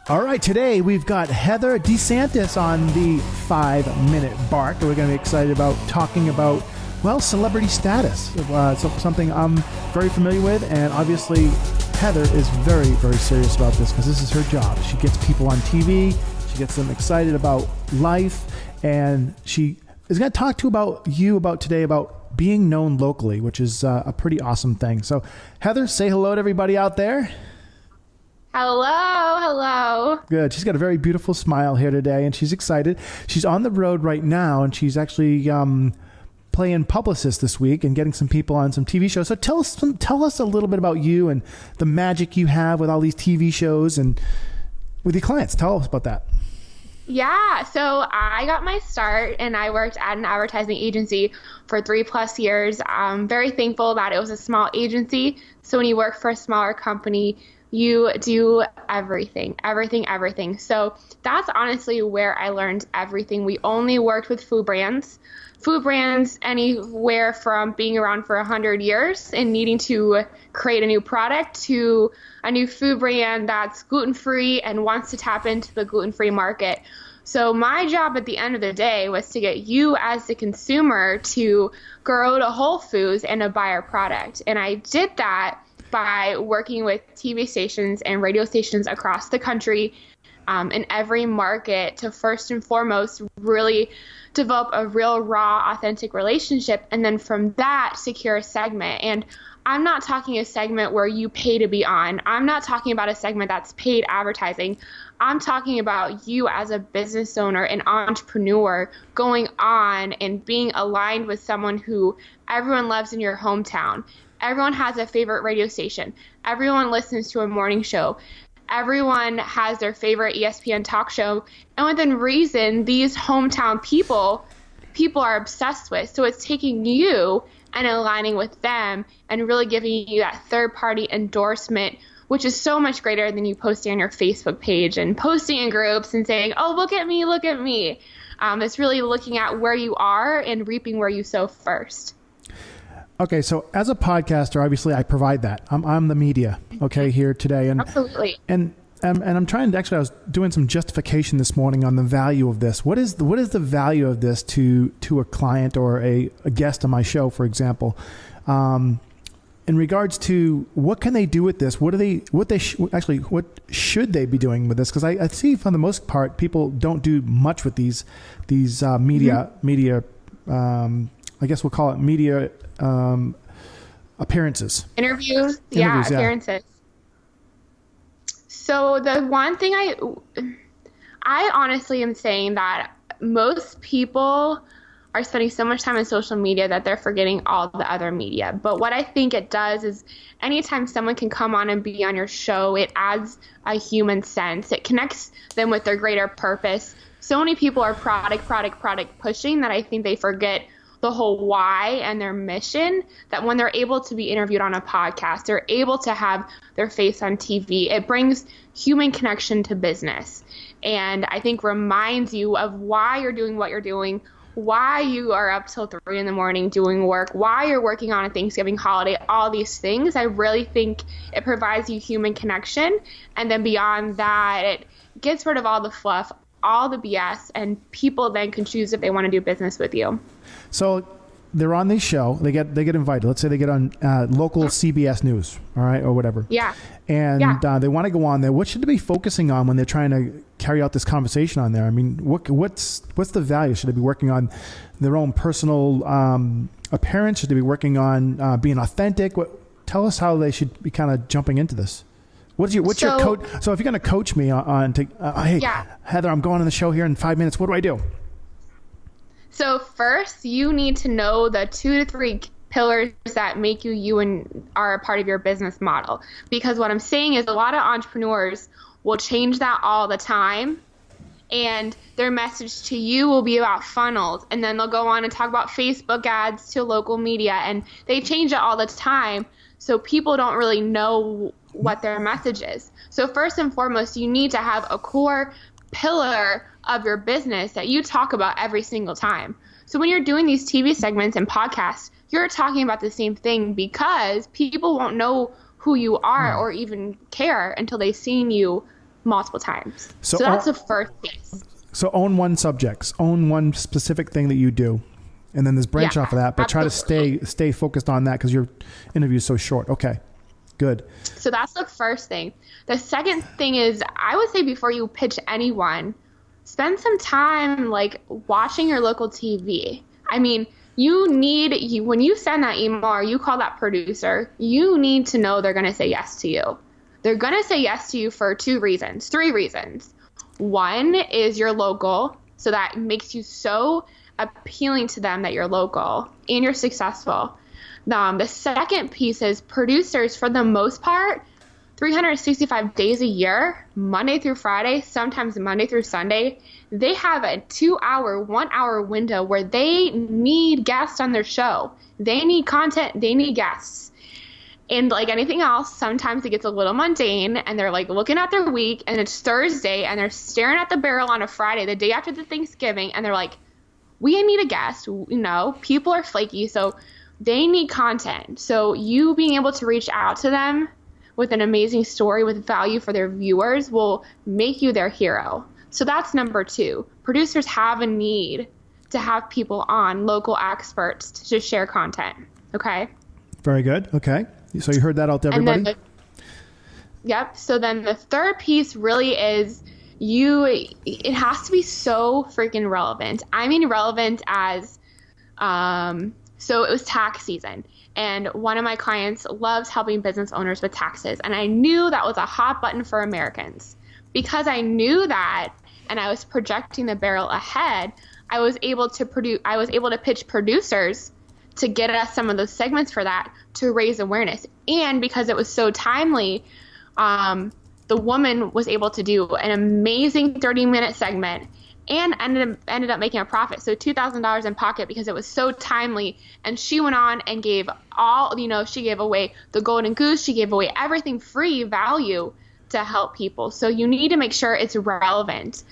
All right, today we've got Heather DeSantis on the 5-minute bark. We're going to be excited about talking about, well, celebrity status. Something I'm very familiar with, and obviously Heather is very, very serious about this because this is her job. She gets people on TV, she gets them excited about life, and she is going to talk to today about being known locally, which is a pretty awesome thing. So, Heather, say hello to everybody out there. Hello. Good. She's got a very beautiful smile here today, and she's excited. She's on the road right now, and she's actually playing publicist this week and getting some people on some TV shows. So tell us a little bit about you and the magic you have with all these TV shows and with your clients. Tell us about that. Yeah, so I got my start and I worked at an advertising agency for 3+ years. I'm very thankful that it was a small agency. So when you work for a smaller company, you do everything. So that's honestly where I learned everything. We only worked with food brands anywhere from being around for 100 years and needing to create a new product to a new food brand that's gluten-free and wants to tap into the gluten-free market. So my job at the end of the day was to get you as the consumer to go to Whole Foods and to buy our product. And I did that by working with TV stations and radio stations across the country in every market to first and foremost really develop a real, raw, authentic relationship, and then from that secure a segment. And I'm not talking a segment where you pay to be on. I'm not talking about a segment that's paid advertising. I'm talking about you as a business owner and entrepreneur going on and being aligned with someone who everyone loves in your hometown. Everyone has a favorite radio station. Everyone listens to a morning show. Everyone has their favorite ESPN talk show. And within reason, these hometown people are obsessed with. So it's taking you and aligning with them and really giving you that third-party endorsement, which is so much greater than you posting on your Facebook page and posting in groups and saying, oh, look at me. It's really looking at where you are and reaping where you sow first. Okay, so as a podcaster, obviously I provide that. I'm the media, okay, here today. And absolutely. And I'm trying to I was doing some justification this morning on the value of this. What is the value of this to a client or a guest on my show, for example? In regards to what can they do with this? What should they be doing with this? Because I see for the most part people don't do much with these media. I guess we'll call it media appearances. Interviews, appearances. So the one thing I honestly am saying that most people are spending so much time on social media that they're forgetting all the other media. But what I think it does is anytime someone can come on and be on your show, it adds a human sense. It connects them with their greater purpose. So many people are product pushing that I think they forget the whole why and their mission, that when they're able to be interviewed on a podcast, they're able to have their face on TV. It brings human connection to business. And I think reminds you of why you're doing what you're doing, why you are up till 3 a.m. doing work, why you're working on a Thanksgiving holiday, all these things. I really think it provides you human connection. And then beyond that, it gets rid of all the fluff, all the BS, and people then can choose if they want to do business with you. So they're on this show. They get invited. Let's say they get on local CBS News, all right, or whatever. Yeah. And they want to go on there. What should they be focusing on when they're trying to carry out this conversation on there? I mean, what's the value? Should they be working on their own personal appearance? Should they be working on being authentic? Tell us how they should be kind of jumping into this. What's your coach? So if you're going to coach me hey, Heather, I'm going on the show here in 5 minutes. What do I do? So first, you need to know the 2 to 3 pillars that make you and are a part of your business model. Because what I'm saying is a lot of entrepreneurs will change that all the time, and their message to you will be about funnels, and then they'll go on and talk about Facebook ads to local media, and they change it all the time. So people don't really know what their message is. So first and foremost, you need to have a core pillar of your business that you talk about every single time. So when you're doing these TV segments and podcasts, you're talking about the same thing because people won't know who you are or even care until they've seen you multiple times. So So that's the first piece. So own one subject, own one specific thing that you do, and then there's branch off of that, but absolutely. try to stay focused on that because your interview is so short. Okay, good. So that's the first thing. The second thing is, I would say before you pitch anyone, spend some time like watching your local TV. I mean, when you send that email or you call that producer, you need to know they're going to say yes to you. They're going to say yes to you for three reasons. One is you're local, so that makes you so appealing to them that you're local and you're successful. The second piece is producers, for the most part, 365 days a year, Monday through Friday, sometimes Monday through Sunday, they have a 2-hour, 1-hour window where they need guests on their show. They need content, they need guests. And like anything else, sometimes it gets a little mundane and they're like looking at their week and it's Thursday and they're staring at the barrel on a Friday, the day after the Thanksgiving, and they're like, we need a guest. People are flaky, so they need content. So you being able to reach out to them with an amazing story with value for their viewers will make you their hero. So that's number 2. Producers have a need to have people on, local experts, to share content. Okay? Very good. Okay. So you heard that out to everybody? So then the third piece really is it has to be so freaking relevant. I mean relevant as, so it was tax season. And one of my clients loves helping business owners with taxes. And I knew that was a hot button for Americans. Because I knew that and I was projecting the barrel ahead, I was able to pitch producers to get us some of those segments for that to raise awareness. And because it was so timely, the woman was able to do an amazing 30-minute segment and ended up making a profit. So $2,000 in pocket because it was so timely. And she went on and gave she gave away the golden goose. She gave away everything free value to help people. So you need to make sure it's relevant.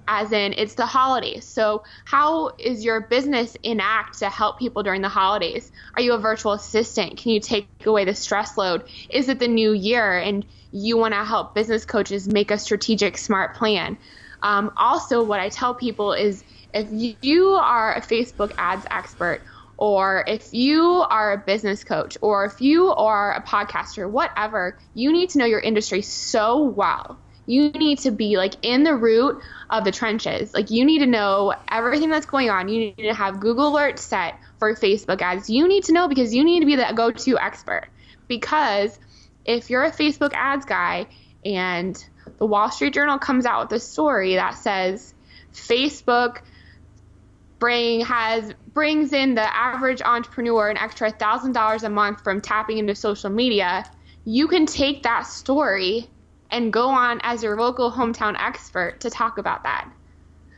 As in, it's the holidays. So how is your business enact to help people during the holidays? Are you a virtual assistant? Can you take away the stress load? Is it the new year and you want to help business coaches make a strategic, smart plan? Also, what I tell people is if you are a Facebook ads expert, or if you are a business coach, or if you are a podcaster, whatever, you need to know your industry so well. You need to be like in the root of the trenches. Like you need to know everything that's going on. You need to have Google alerts set for Facebook ads. You need to know because you need to be the go-to expert. Because if you're a Facebook ads guy and the Wall Street Journal comes out with a story that says Facebook brings in the average entrepreneur an extra $1,000 a month from tapping into social media, you can take that story and go on as your local hometown expert to talk about that.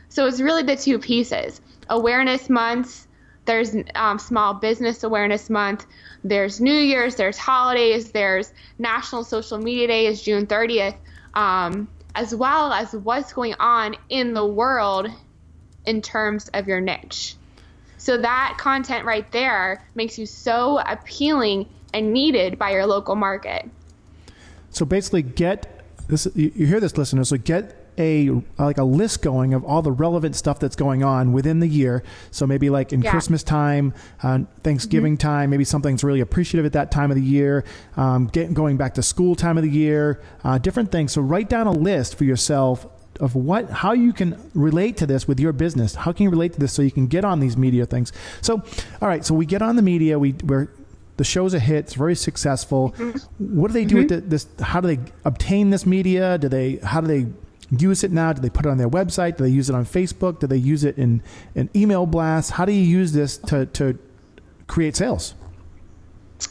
So it's really the two pieces. Awareness months, there's Small Business Awareness Month, there's New Year's, there's holidays, there's National Social Media Day is June 30th, as well as what's going on in the world in terms of your niche. So that content right there makes you so appealing and needed by your local market. So basically get this, you hear this, listeners, so get a list going of all the relevant stuff that's going on within the year. So maybe like in Christmas time, Thanksgiving time, maybe something's really appreciative at that time of the year, going back to school time of the year, different things. So write down a list for yourself of how you can relate to this with your business. How can you relate to this so you can get on these media things? So, all right, so we get on the media, the show's a hit. It's very successful. What do they do with this? How do they obtain this media? How do they use it now? Do they put it on their website? Do they use it on Facebook? Do they use it in email blasts? How do you use this to create sales?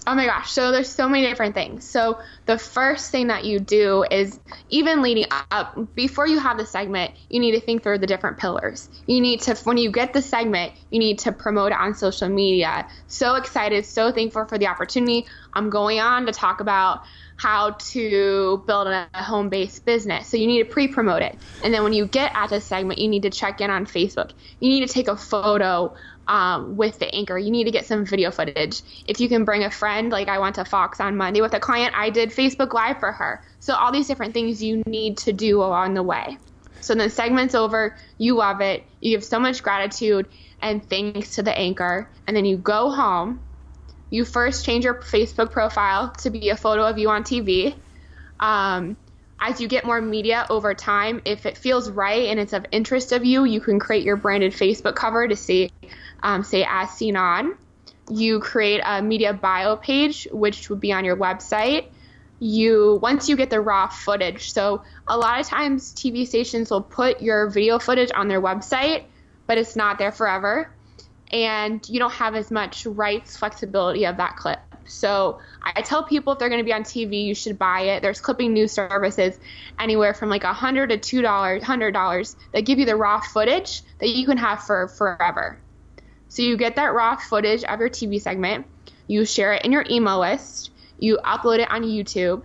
Oh my gosh. So there's so many different things. So the first thing that you do is, even leading up, before you have the segment, you need to think through the different pillars. You need to, when you get the segment, you need to promote it on social media. So excited, so thankful for the opportunity. I'm going on to talk about how to build a home-based business. So you need to pre-promote it. And then when you get at the segment, you need to check in on Facebook. You need to take a photo with the anchor. You need to get some video footage. If you can bring a friend, like I went to Fox on Monday with a client, I did Facebook Live for her. So all these different things you need to do along the way. So then segment's over, you love it, you give so much gratitude and thanks to the anchor, and then you go home. You first change your Facebook profile to be a photo of you on TV. As you get more media over time, if it feels right and it's of interest of you, you can create your branded Facebook cover to say as seen on. You create a media bio page, which would be on your website. Once you get the raw footage, so a lot of times TV stations will put your video footage on their website, but it's not there forever, and you don't have as much rights flexibility of that clip. So I tell people if they're going to be on TV, you should buy it. There's clipping news services anywhere from like $100 to $100 that give you the raw footage that you can have for forever. So you get that raw footage of your TV segment, you share it in your email list, you upload it on YouTube,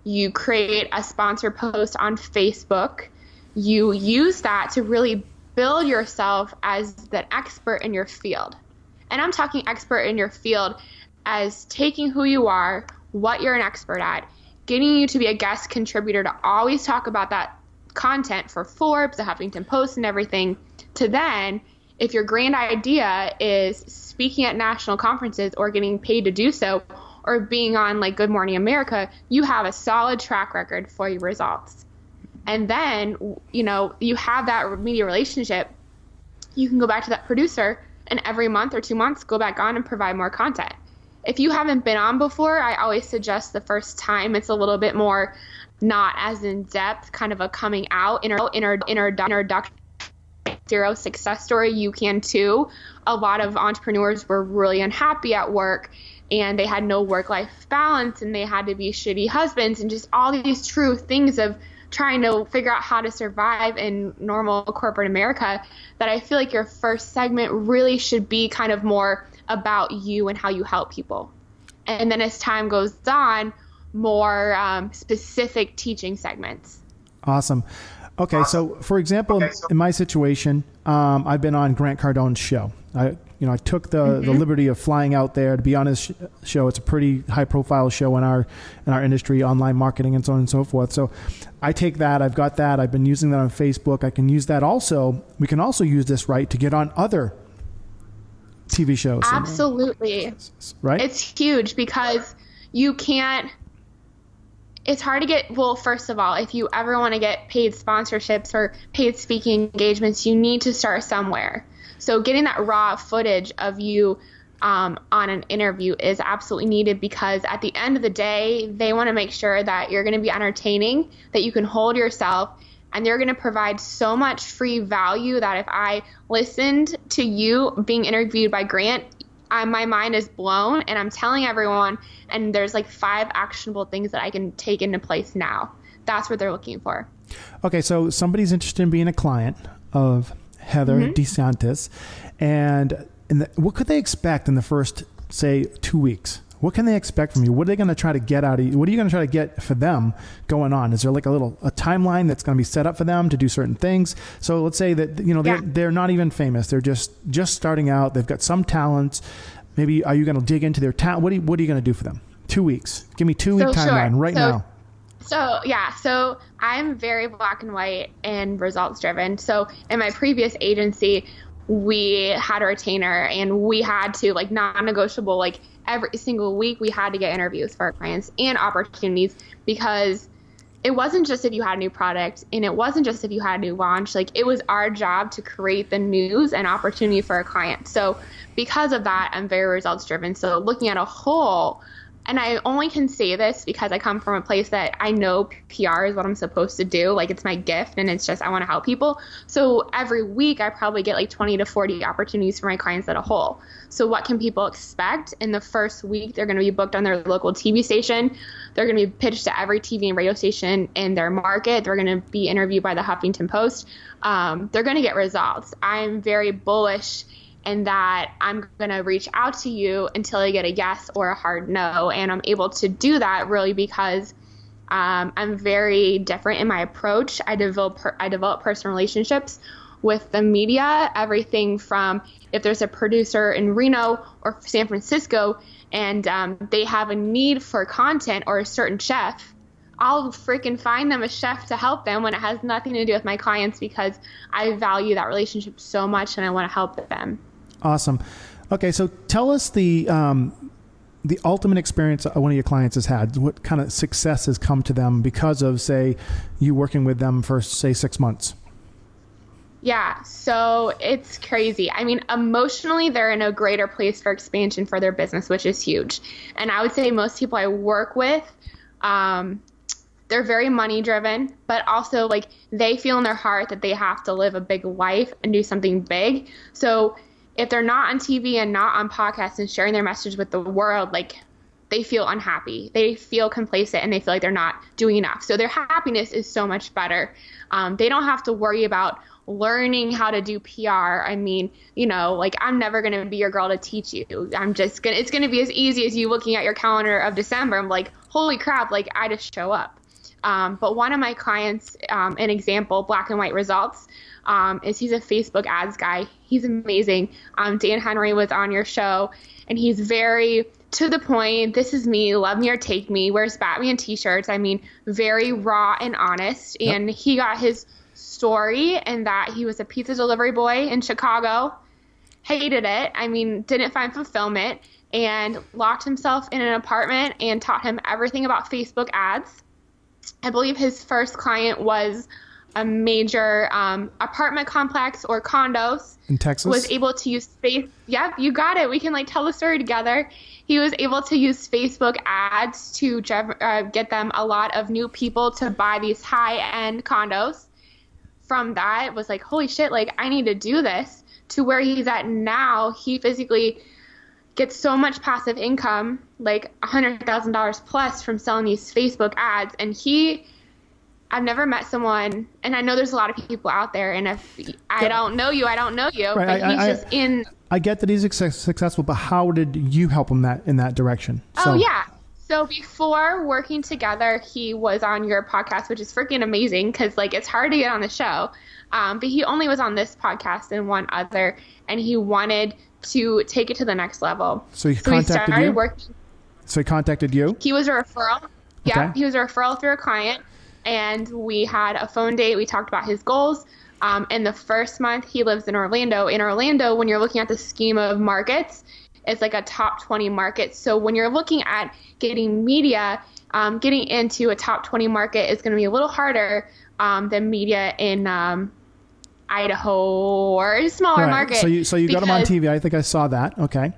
you create a sponsored post on Facebook, you use that to really build yourself as the expert in your field. And I'm talking expert in your field as taking who you are, what you're an expert at, getting you to be a guest contributor to always talk about that content for Forbes, the Huffington Post, and everything, to then, if your grand idea is speaking at national conferences or getting paid to do so, or being on like Good Morning America, you have a solid track record for your results. And then, you have that media relationship, you can go back to that producer and every month or 2 months go back on and provide more content. If you haven't been on before, I always suggest the first time it's a little bit more not as in-depth, kind of a coming out, introduction, zero success story. You can too. A lot of entrepreneurs were really unhappy at work and they had no work-life balance and they had to be shitty husbands and just all these true things of trying to figure out how to survive in normal corporate America, that I feel like your first segment really should be kind of more about you and how you help people. And then as time goes on, more specific teaching segments. Awesome. Okay, so for example, in my situation, I've been on Grant Cardone's show. I took the liberty of flying out there to be on his show. It's a pretty high-profile show in our industry, online marketing and so on and so forth. So I take that. I've got that. I've been using that on Facebook. I can use that also. We can also use this to get on other TV shows. Absolutely. Right? It's huge because you can't. It's hard to get, first of all, if you ever want to get paid sponsorships or paid speaking engagements, you need to start somewhere. So getting that raw footage of you on an interview is absolutely needed because at the end of the day, they want to make sure that you're going to be entertaining, that you can hold yourself, and they're going to provide so much free value that if I listened to you being interviewed by Grant, my mind is blown and I'm telling everyone, and there's like 5 actionable things that I can take into place now. That's what they're looking for. Okay, so somebody's interested in being a client of Heather DeSantis, and what could they expect in the first, say, 2 weeks? What can they expect from you? What are they going to try to get out of you? What are you going to try to get for them going on? Is there like a timeline that's going to be set up for them to do certain things? So let's say that they're not even famous. They're just starting out. They've got some talents. Maybe are you going to dig into their talent? What are you going to do for them? 2 weeks. Give me 2 week timeline now. So I'm very black and white and results driven. So in my previous agency, we had a retainer and we had to non-negotiable, every single week we had to get interviews for our clients and opportunities, because it wasn't just if you had a new product and it wasn't just if you had a new launch, it was our job to create the news and opportunity for a client. So because of that, I'm very results driven. So looking at a whole, and I only can say this because I come from a place that I know PR is what I'm supposed to do. It's my gift and it's just I want to help people. So every week I probably get 20 to 40 opportunities for my clients at a whole. So what can people expect? In the first week, they're going to be booked on their local TV station. They're going to be pitched to every TV and radio station in their market. They're going to be interviewed by the Huffington Post. They're going to get results. I'm very bullish and that I'm going to reach out to you until I get a yes or a hard no. And I'm able to do that really because I'm very different in my approach. I develop personal relationships with the media, everything from if there's a producer in Reno or San Francisco and they have a need for content or a certain chef, I'll freaking find them a chef to help them when it has nothing to do with my clients, because I value that relationship so much and I want to help them. Awesome. Okay, so tell us the ultimate experience one of your clients has had. What kind of success has come to them because of, say, you working with them for, say, 6 months? Yeah, so it's crazy. I mean, emotionally, they're in a greater place for expansion for their business, which is huge. And I would say most people I work with, they're very money driven, but also like they feel in their heart that they have to live a big life and do something big. So if they're not on TV and not on podcasts and sharing their message with the world, like they feel unhappy, they feel complacent, and they feel like they're not doing enough. So their happiness is so much better. They don't have to worry about learning how to do PR. I mean, you know, like I'm never going to be your girl to teach you. It's going to be as easy as you looking at your calendar of December. I'm like, holy crap, like I just show up. But one of my clients, an example, Black and White Results, is he's a Facebook ads guy. He's amazing. Dan Henry was on your show, and he's very to the point. This is me, love me or take me, wears Batman t-shirts. I mean, very raw and honest. Yep. And he got his story in that he was a pizza delivery boy in Chicago, hated it. I mean, didn't find fulfillment, and locked himself in an apartment and taught him everything about Facebook ads. I believe his first client was a major apartment complex or condos in Texas. Was able to use Yep, you got it. We can like tell the story together. He was able to use Facebook ads to get them a lot of new people to buy these high-end condos. From that, it was like, holy shit, like I need to do this. To where he's at now, he physically gets so much passive income, like $100,000 plus from selling these Facebook ads. And I've never met someone, and I know there's a lot of people out there, and if I don't know you, I don't know you. Right, but he's just in. I get that he's successful, but how did you help him in that direction? Oh, yeah. So before working together, he was on your podcast, which is freaking amazing because like it's hard to get on the show. But he only was on this podcast and one other, and he wanted to take it to the next level. So he contacted you? So he contacted you? He was a referral. Yeah, Okay. He was a referral through a client, and we had a phone date. We talked about his goals. In the first month, he lives in Orlando. In Orlando, when you're looking at the scheme of markets, it's like a top 20 market. So when you're looking at getting media, getting into a top 20 market is going to be a little harder than media in Idaho or a smaller market. So you got him on TV. I think I saw that. Okay.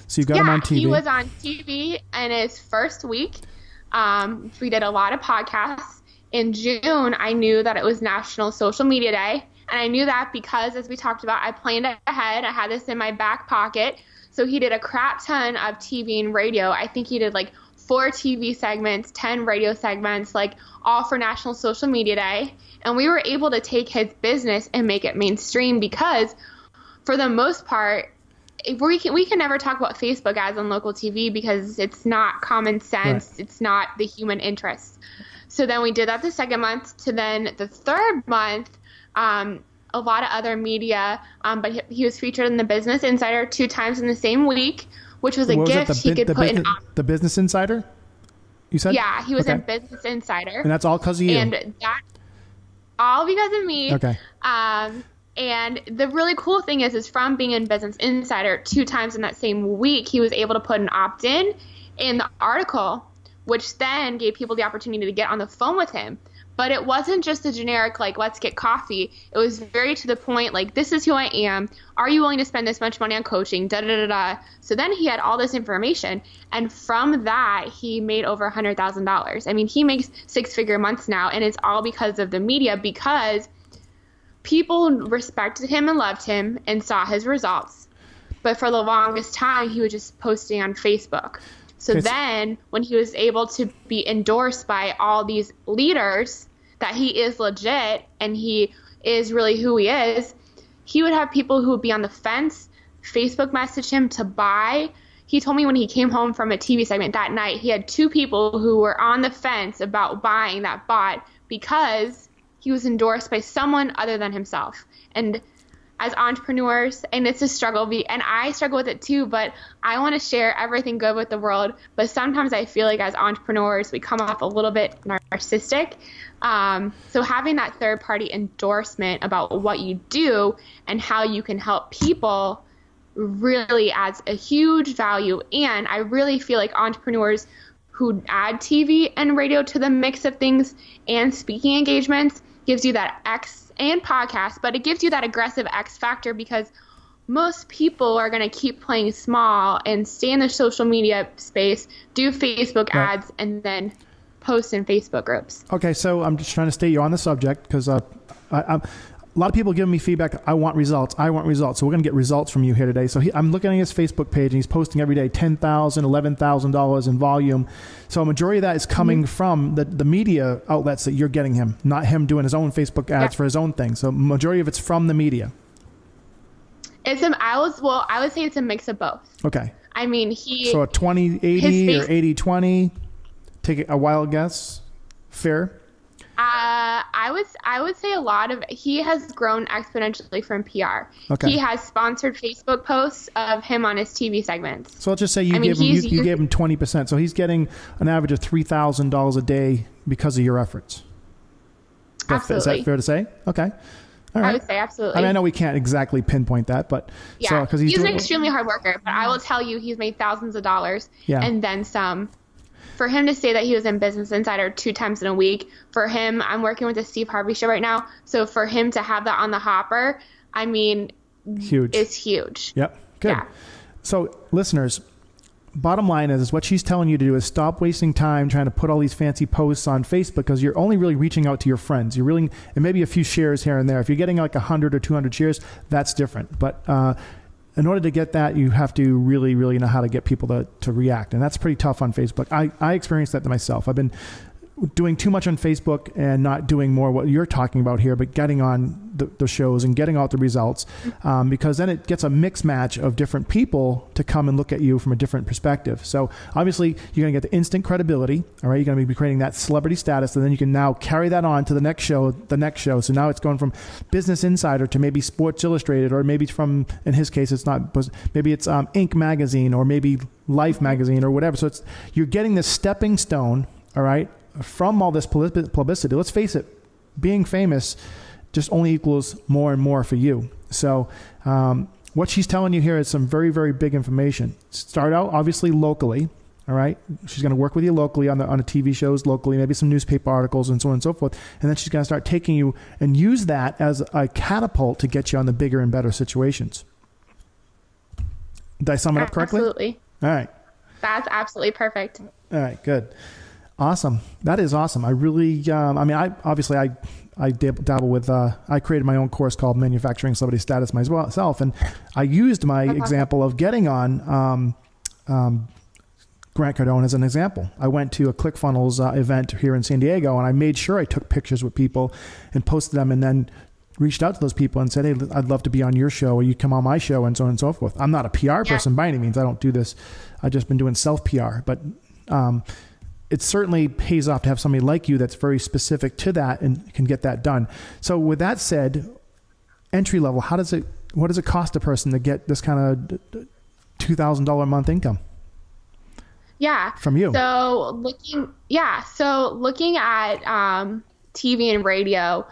So you got him on TV. He was on TV in his first week. We did a lot of podcasts. In June, I knew that it was National Social Media Day. And I knew that because, as we talked about, I planned ahead. I had this in my back pocket. So he did a crap ton of TV and radio. I think he did like 4 TV segments, 10 radio segments, like all for National Social Media Day. And we were able to take his business and make it mainstream because for the most part, we can never talk about Facebook ads on local TV because it's not common sense. Right. It's not the human interest. So then we did that the second month. To then the third month, a lot of other media, but he was featured in the Business Insider 2 times in the same week, which was a gift he could put in. The Business Insider, you said? Yeah, he was in Business Insider. And that's all because of you? And that all because of me. Okay. And the really cool thing is from being in Business Insider 2 times in that same week, he was able to put an opt-in in the article, which then gave people the opportunity to get on the phone with him. But it wasn't just a generic, like, let's get coffee. It was very to the point, like, this is who I am. Are you willing to spend this much money on coaching? Da-da-da-da. So then he had all this information. And from that, he made over $100,000. I mean, he makes 6-figure months now, and it's all because of the media, because people respected him and loved him and saw his results. But for the longest time, he was just posting on Facebook. So then when he was able to be endorsed by all these leaders that he is legit and he is really who he is, he would have people who would be on the fence, Facebook message him to buy. He told me when he came home from a TV segment that night, he had 2 people who were on the fence about buying that bought because he was endorsed by someone other than himself. And as entrepreneurs, and it's a struggle, and I struggle with it too, but I want to share everything good with the world. But sometimes I feel like as entrepreneurs, we come off a little bit narcissistic. So having that third party endorsement about what you do and how you can help people really adds a huge value. And I really feel like entrepreneurs who add TV and radio to the mix of things and speaking engagements gives you that X and podcast, but it gives you that aggressive X factor, because most people are going to keep playing small and stay in the social media space, do Facebook ads, and then post in Facebook groups. Okay, so I'm just trying to stay you on the subject, because a lot of people giving me feedback. I want results. So we're going to get results from you here today. So I'm looking at his Facebook page, and he's posting every day $10,000, $11,000 in volume. So a majority of that is coming from the media outlets that you're getting him, not him doing his own Facebook ads for his own thing. So majority of it's from the media. I would say it's a mix of both. Okay. I mean, so a 20-80 or 80-20, take a wild guess. Fair? I would say a lot of he has grown exponentially from PR. Okay. He has sponsored Facebook posts of him on his TV segments. So let's just say you gave him 20%. So he's getting an average of $3,000 a day because of your efforts. Absolutely. Is that fair to say? Okay. All right. I would say absolutely. I mean, I know we can't exactly pinpoint that, but yeah, because he's an extremely hard worker. But I will tell you, he's made thousands of dollars and then some. For him to say that he was in Business Insider 2 times in a week, for him, I'm working with the Steve Harvey show right now. So for him to have that on the hopper, I mean, huge. It's huge. Yep. Good. Yeah. So listeners, bottom line is what she's telling you to do is stop wasting time trying to put all these fancy posts on Facebook, because you're only really reaching out to your friends. You're really, and maybe a few shares here and there. If you're getting like 100 or 200 shares, that's different. But in order to get that, you have to really, really know how to get people to react. And that's pretty tough on Facebook. I experienced that to myself. I've been doing too much on Facebook and not doing more what you're talking about here, but getting on the shows and getting out the results, because then it gets a mixed match of different people to come and look at you from a different perspective. So obviously you're going to get the instant credibility. All right. You're going to be creating that celebrity status, and then you can now carry that on to the next show. So now it's going from Business Insider to maybe Sports Illustrated, or maybe from, in his case, it's not, maybe it's Inc. magazine, or maybe Life magazine, or whatever. So you're getting this stepping stone. All right. From all this publicity. Let's face it, being famous just only equals more and more for you. So what she's telling you here is some very, very big information. Start out obviously locally. All right. She's going to work with you locally on the TV shows locally, maybe some newspaper articles and so on and so forth. And then she's going to start taking you and use that as a catapult to get you on the bigger and better situations. Did I sum it up correctly? Absolutely. All right. That's absolutely perfect. All right, good. Awesome. That is awesome. I really, I dabble with, I created my own course called Manufacturing Celebrity Status myself. And I used my example of getting on Grant Cardone as an example. I went to a ClickFunnels event here in San Diego, and I made sure I took pictures with people and posted them, and then reached out to those people and said, hey, I'd love to be on your show, or you come on my show, and so on and so forth. I'm not a PR person by any means. I don't do this. I've just been doing self-PR, but it certainly pays off to have somebody like you that's very specific to that and can get that done. So with that said, entry level, what does it cost a person to get this kind of $2,000 a month income? Yeah. From you. So looking at TV and radio,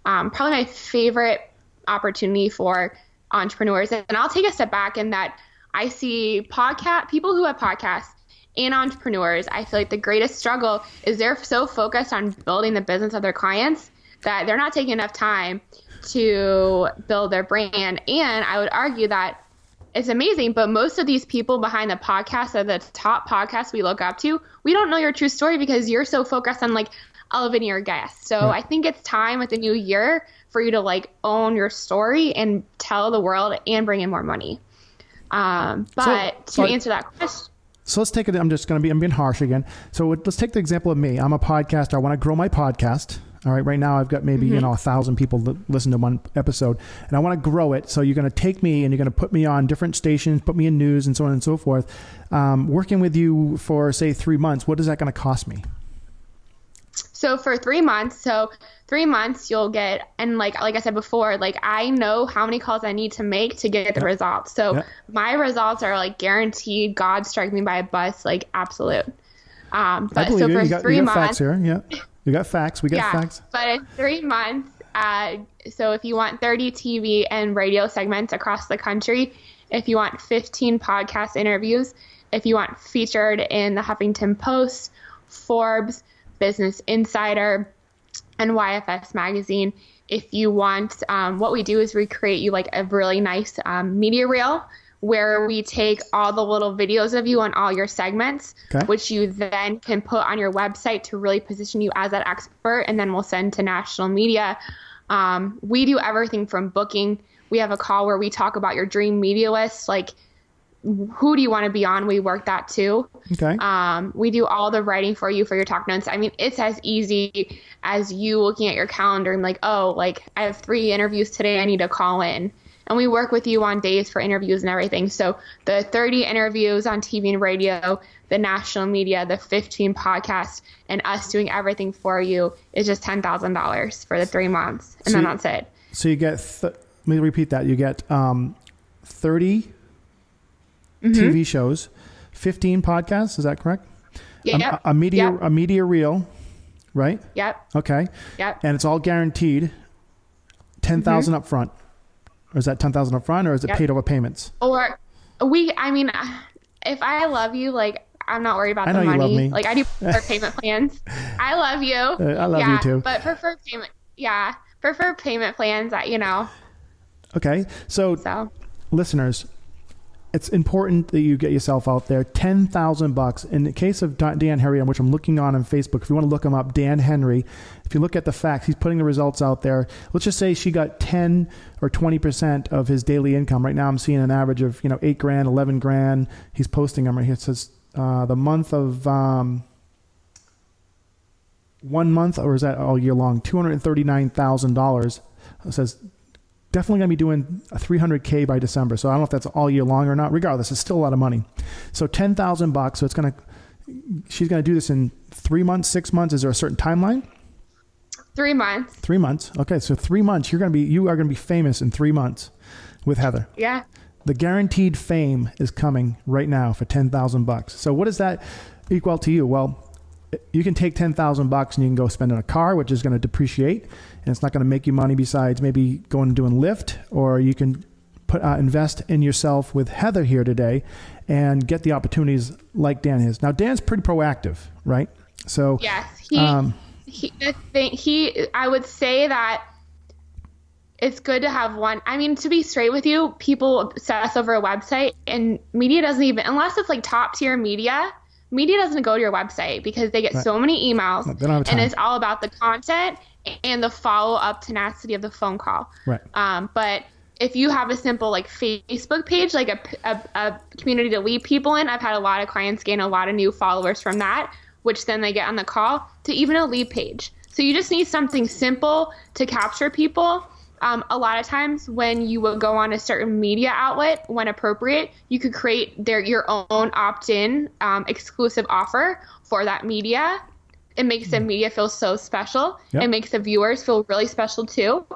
probably my favorite opportunity for entrepreneurs. And I'll take a step back in that I see people who have podcasts and entrepreneurs. I feel like the greatest struggle is they're so focused on building the business of their clients that they're not taking enough time to build their brand. And I would argue that it's amazing, but most of these people behind the podcast are the top podcasts we look up to. We don't know your true story because you're so focused on like elevating your guests. So I think it's time with the new year for you to like own your story and tell the world and bring in more money. To answer that question. So let's take it. I'm being harsh again. So let's take the example of me. I'm a podcaster. I want to grow my podcast. All right. Right now I've got maybe, 1,000 people that listen to one episode, and I want to grow it. So you're going to take me and you're going to put me on different stations, put me in news and so on and so forth. Working with you for say 3 months, what is that going to cost me? So for 3 months, 3 months you'll get, and like I said before, like I know how many calls I need to make to get the results. So my results are like guaranteed. God strike me by a bus, like absolute. But so for 3 months, facts here. Yeah, you got facts. We got facts. But in 3 months, so if you want 30 TV and radio segments across the country, if you want 15 podcast interviews, if you want featured in the Huffington Post, Forbes, Business Insider, and YFS magazine, if you want, what we do is we create you like a really nice media reel where we take all the little videos of you on all your segments, which you then can put on your website to really position you as that expert, and then we'll send to national media. We do everything from booking. We have a call where we talk about your dream media list, like who do you want to be on? We work that too. We do all the writing for you for your talk notes. I mean, it's as easy as you looking at your calendar and like, oh, like I have 3 interviews today, I need to call in. And we work with you on days for interviews and everything. So the 30 interviews on TV and radio, the national media, the 15 podcasts, and us doing everything for you is just $10,000 for the 3 months. And then that's it. So you get, let me repeat that. You get 30 TV shows, 15 podcasts. Is that correct? Yeah. A media reel, right? Yep. Okay. Yep. And it's all guaranteed 10,000 up front. Or is that 10,000 up front, or is it paid over payments? Or I mean, if I love you, like I'm not worried about the money. You love me. Like I do preferred payment plans. I love you. I love you too. But preferred payment plans, Okay. So listeners, it's important that you get yourself out there. $10,000. In the case of Dan Henry, which I'm looking on Facebook, if you want to look him up, Dan Henry, if you look at the facts, he's putting the results out there. Let's just say she got 10 or 20% of his daily income. Right now I'm seeing an average of, $8 grand, 11 grand. He's posting them right here. It says the month of 1 month, or is that all year long? $239,000. It says definitely going to be doing a 300K by December. So I don't know if that's all year long or not. Regardless, it's still a lot of money. So $10,000. So she's going to do this in 3 months, 6 months. Is there a certain timeline? 3 months. 3 months. Okay. So 3 months, you are going to be famous in 3 months with Heather. Yeah. The guaranteed fame is coming right now for $10,000. So what does that equal to you? Well, you can take $10,000 and you can go spend on a car, which is going to depreciate, and it's not going to make you money besides maybe going and doing Lyft, or you can invest in yourself with Heather here today and get the opportunities like Dan is. Now, Dan's pretty proactive, right? So yes, I would say that it's good to have one. I mean, to be straight with you, people obsess over a website, and media doesn't even, unless it's like top tier media doesn't go to your website because they get so many emails, and it's all about the content and the follow-up tenacity of the phone call. Right. But if you have a simple like Facebook page, like a community to lead people in, I've had a lot of clients gain a lot of new followers from that, which then they get on the call, to even a lead page. So you just need something simple to capture people. A lot of times when you will go on a certain media outlet, when appropriate, you could create your own opt-in exclusive offer for that media. It makes the media feel so special. It makes the viewers feel really special too.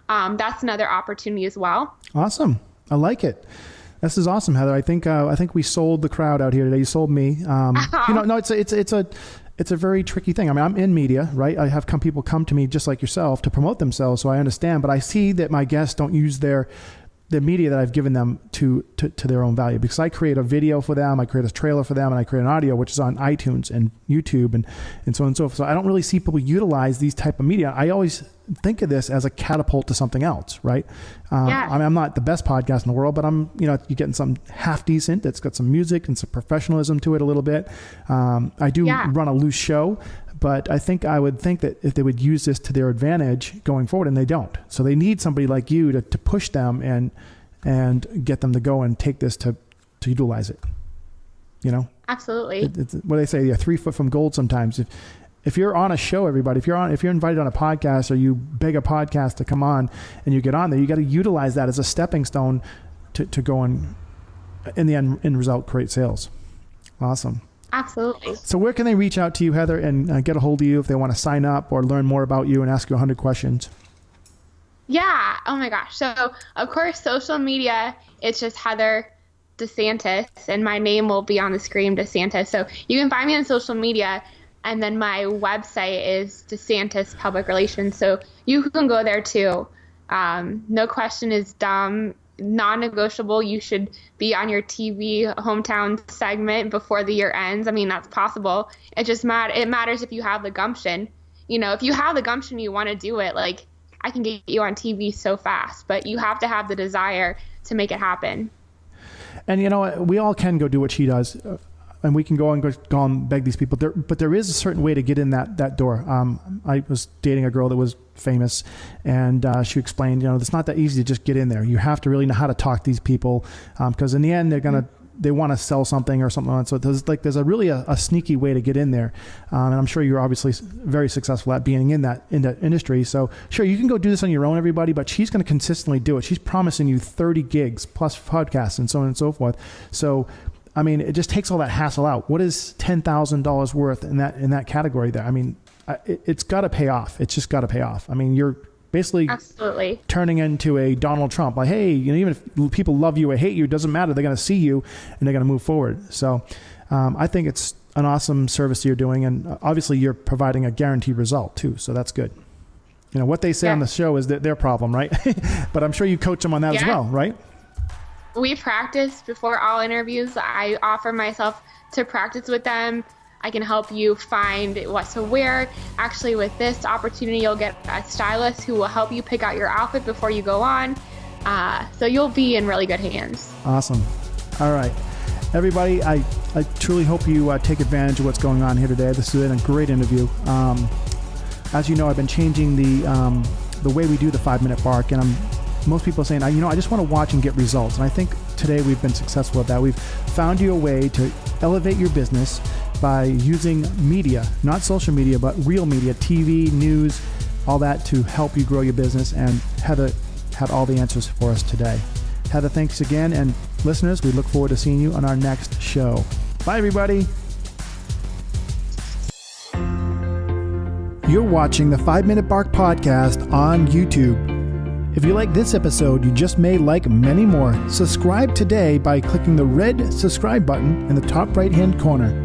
That's another opportunity as well. Awesome. I like it. This is awesome, Heather. I think we sold the crowd out here today. You sold me. No, it's a very tricky thing. I mean, I'm in media, right? I have people come to me just like yourself to promote themselves, so I understand. But I see that my guests don't use the media that I've given them to their own value, because I create a video for them, I create a trailer for them, and I create an audio, which is on iTunes and YouTube and so on and so forth. So I don't really see people utilize these type of media. I always think of this as a catapult to something else, right? I mean, I'm not the best podcast in the world, but you're getting something half decent that's got some music and some professionalism to it a little bit. I do run a loose show, but I would think that if they would use this to their advantage going forward, and they don't. So they need somebody like you to push them and get them to go and take this to utilize it. Absolutely. It's what they say, you're 3 foot from gold sometimes. If you're on a show, everybody, if you're invited on a podcast, or you beg a podcast to come on and you get on there, you got to utilize that as a stepping stone to go and in the end result create sales. Awesome. Absolutely. So where can they reach out to you, Heather, and get a hold of you if they want to sign up or learn more about you and ask you 100 questions? Yeah. Oh my gosh. So of course, social media, it's just Heather DeSantis, and my name will be on the screen, DeSantis. So you can find me on social media, and then my website is DeSantis Public Relations. So you can go there too. No question is dumb. Non-negotiable. You should be on your TV hometown segment before the year ends. I mean, that's possible. It just it matters if you have the gumption. You know, if you have the gumption, you want to do it. Like, I can get you on TV so fast, but you have to have the desire to make it happen. And you know, we all can go do what she does, and we can go and beg these people. But there is a certain way to get in that door. I was dating a girl that was famous, and she explained, you know, it's not that easy to just get in there. You have to really know how to talk to these people, because in the end, they want to sell something or something like that. So there's a really sneaky way to get in there. And I'm sure you're obviously very successful at being in that industry. So sure, you can go do this on your own, everybody, but she's going to consistently do it. She's promising you 30 gigs plus podcasts and so on and so forth. So, I mean, it just takes all that hassle out. What is $10,000 worth in that category there? I mean, it's got to pay off. It's just got to pay off. I mean, you're basically Absolutely turning into a Donald Trump. Like, hey, you know, even if people love you or hate you, it doesn't matter. They're going to see you and they're going to move forward. So I think it's an awesome service you're doing. And obviously you're providing a guaranteed result too. So that's good. You know, what they say on the show is their problem, right? But I'm sure you coach them on that as well, right? We practice before all interviews. I offer myself to practice with them. I can help you find what to wear. Actually, with this opportunity, you'll get a stylist who will help you pick out your outfit before you go on. So you'll be in really good hands. Awesome. All right. Everybody, I truly hope you take advantage of what's going on here today. This has been a great interview. As you know, I've been changing the way we do the 5-minute bark, and most people are saying, I just want to watch and get results. And I think today we've been successful at that. We've found you a way to elevate your business by using media, not social media, but real media, TV, news, all that to help you grow your business. And Heather had all the answers for us today. Heather, thanks again. And listeners, we look forward to seeing you on our next show. Bye, everybody. You're watching the 5-Minute Bark Podcast on YouTube. If you like this episode, you just may like many more. Subscribe today by clicking the red subscribe button in the top right-hand corner.